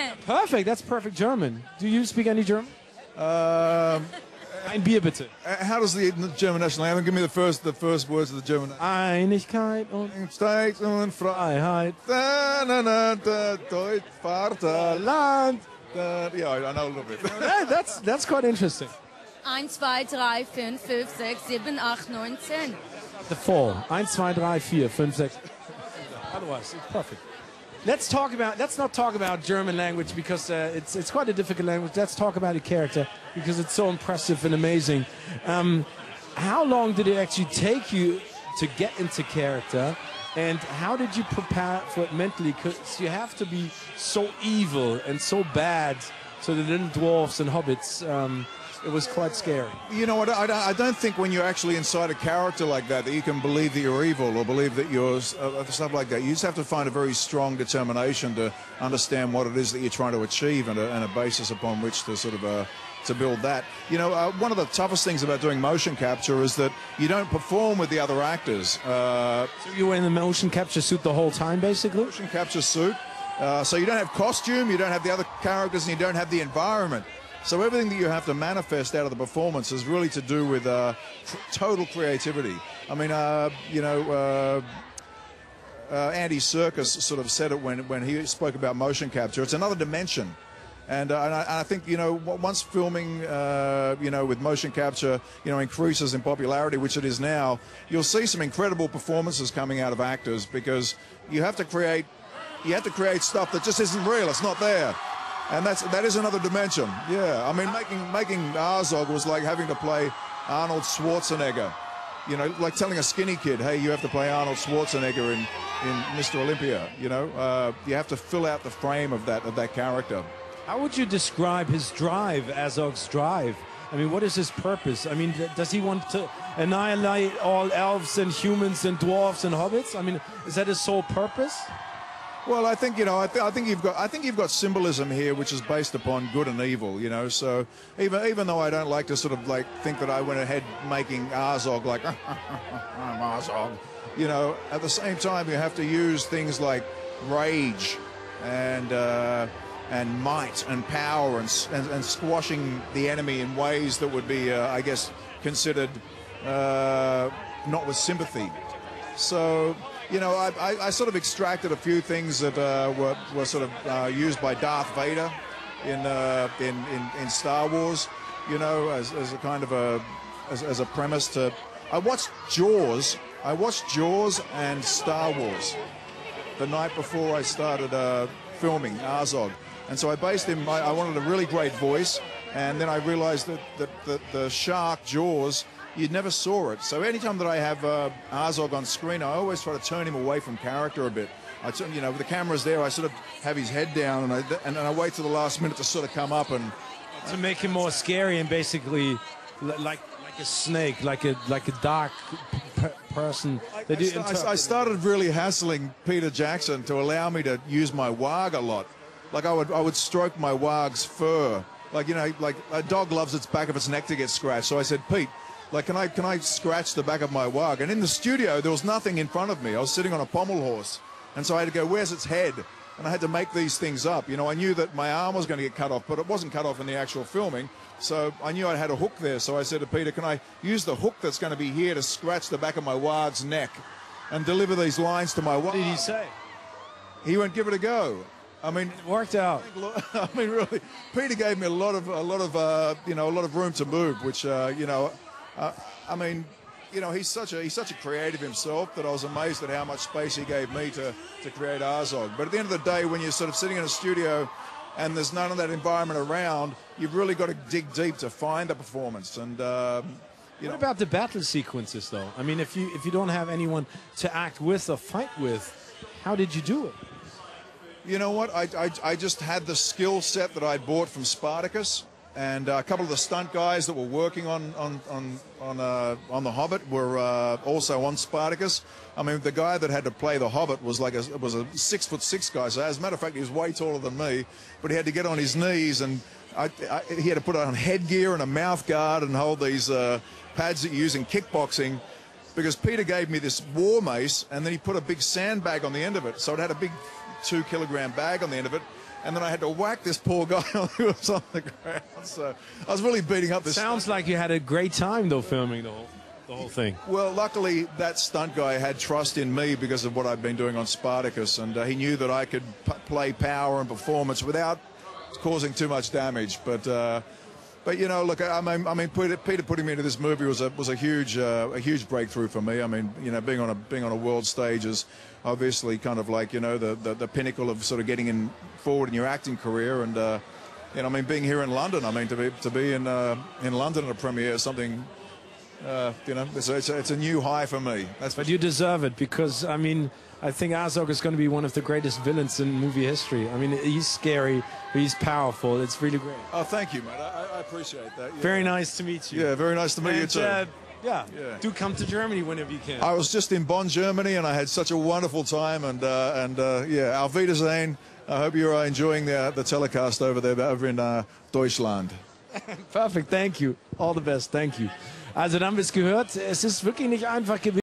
German. Perfect. That's perfect German. Do you speak any German? Ein Bier bitte. How does the German national anthem? Give me the first words of the German. Einigkeit und Steigt und Freiheit. Da, na, na, da, Deutsch, Vaterland. Yeah, I know a little bit. That's quite interesting. 1, 2, 3, 4, 5, 6, 7, 8, 9, 10. The fall. 1, 2, 3, 4, 5, 6. Otherwise, it's perfect. Let's not talk about German language because it's quite a difficult language. Let's talk about your character because it's so impressive and amazing. How long did it actually take you to get into character, and how did you prepare for it mentally? Because you have to be so evil and so bad, so the little dwarfs and hobbits. It was quite scary. You know what? I don't think when you're actually inside a character like that you can believe that you're evil or believe that you're stuff like that. You just have to find a very strong determination to understand what it is that you're trying to achieve and a basis upon which to sort of to build that. You know, one of the toughest things about doing motion capture is that you don't perform with the other actors. So you were in the motion capture suit the whole time, basically? Motion capture suit. So you don't have costume, you don't have the other characters, and you don't have the environment. So everything that you have to manifest out of the performance is really to do with total creativity. I mean, Andy Serkis sort of said it when he spoke about motion capture. It's another dimension. And I think, you know, once filming, with motion capture, increases in popularity, which it is now, you'll see some incredible performances coming out of actors because you have to create stuff that just isn't real. It's not there. And that is another dimension. Yeah, I mean, making Azog was like having to play Arnold Schwarzenegger. You know, like telling a skinny kid, hey, you have to play Arnold Schwarzenegger in Mr. Olympia. You know, you have to fill out the frame of that character. How would you describe his drive, Azog's drive? I mean, what is his purpose? I mean, does he want to annihilate all elves and humans and dwarves and hobbits? I mean, is that his sole purpose? Well, I think I think you've got symbolism here, which is based upon good and evil. You know, so even though I don't like to sort of like think that I went ahead making Azog like I'm Azog, you know, at the same time you have to use things like rage and might and power and squashing the enemy in ways that would be, I guess, considered not with sympathy. So. You know, I sort of extracted a few things that were sort of used by Darth Vader in Star Wars. You know, as a kind of as a premise to. I watched Jaws and Star Wars the night before I started filming Azog, and so I based him. I wanted a really great voice, and then I realized that the shark Jaws. You never saw it. So anytime that I have Azog on screen, I always try to turn him away from character a bit. You know, with the cameras there, I sort of have his head down, and I wait till the last minute to sort of come up and to make him more scary and basically like a snake, like a dark person. I started really hassling Peter Jackson to allow me to use my wag a lot. Like I would stroke my wag's fur, like, you know, like a dog loves its back of its neck to get scratched. So I said, Pete, like, can I scratch the back of my wag? And in the studio, there was nothing in front of me. I was sitting on a pommel horse. And so I had to go, where's its head? And I had to make these things up. You know, I knew that my arm was going to get cut off, but it wasn't cut off in the actual filming. So I knew I had a hook there. So I said to Peter, can I use the hook that's going to be here to scratch the back of my wag's neck and deliver these lines to my wag? What did he say? He went, give it a go. I mean, it worked out. I mean, really, Peter gave me a lot of room to move, which, I mean, you know, he's such a creative himself that I was amazed at how much space he gave me to create Azog. But at the end of the day, when you're sort of sitting in a studio and there's none of that environment around, you've really got to dig deep to find the performance. And what about the battle sequences, though? I mean, if you don't have anyone to act with or fight with, how did you do it? You know what? I just had the skill set that I'd bought from Spartacus. And a couple of the stunt guys that were working on The Hobbit were also on Spartacus. I mean, the guy that had to play The Hobbit was a 6'6" guy. So as a matter of fact, he was way taller than me, but he had to get on his knees and he had to put on headgear and a mouth guard and hold these pads that you use in kickboxing, because Peter gave me this war mace and then he put a big sandbag on the end of it, so it had a big 2-kilogram bag on the end of it. And then I had to whack this poor guy who was on the ground. So I was really beating up this. Sounds like you had a great time, though, filming the whole thing. Well, luckily, that stunt guy had trust in me because of what I'd been doing on Spartacus, and he knew that I could play power and performance without causing too much damage. But you know, look, I mean, Peter putting me into this movie was a huge breakthrough for me. I mean, you know, being on a world stage is obviously kind of like, you know, the pinnacle of sort of getting forward in your acting career, and you know, I mean, being here in London, I mean, to be in London at a premiere is something. You know, it's a new high for me. But you deserve it, because, I mean, I think Azog is going to be one of the greatest villains in movie history. I mean, he's scary, but he's powerful. It's really great. Oh, thank you, mate. I appreciate that. Yeah. Very nice to meet you. Yeah, very nice to meet you too. Yeah, do come to Germany whenever you can. I was just in Bonn, Germany, and I had such a wonderful time. And yeah, auf Wiedersehen. I hope you're enjoying the telecast over there, over in Deutschland. Perfect, thank you. All the best, thank you. Also, dann haben wir es gehört. Es ist wirklich nicht einfach gewesen.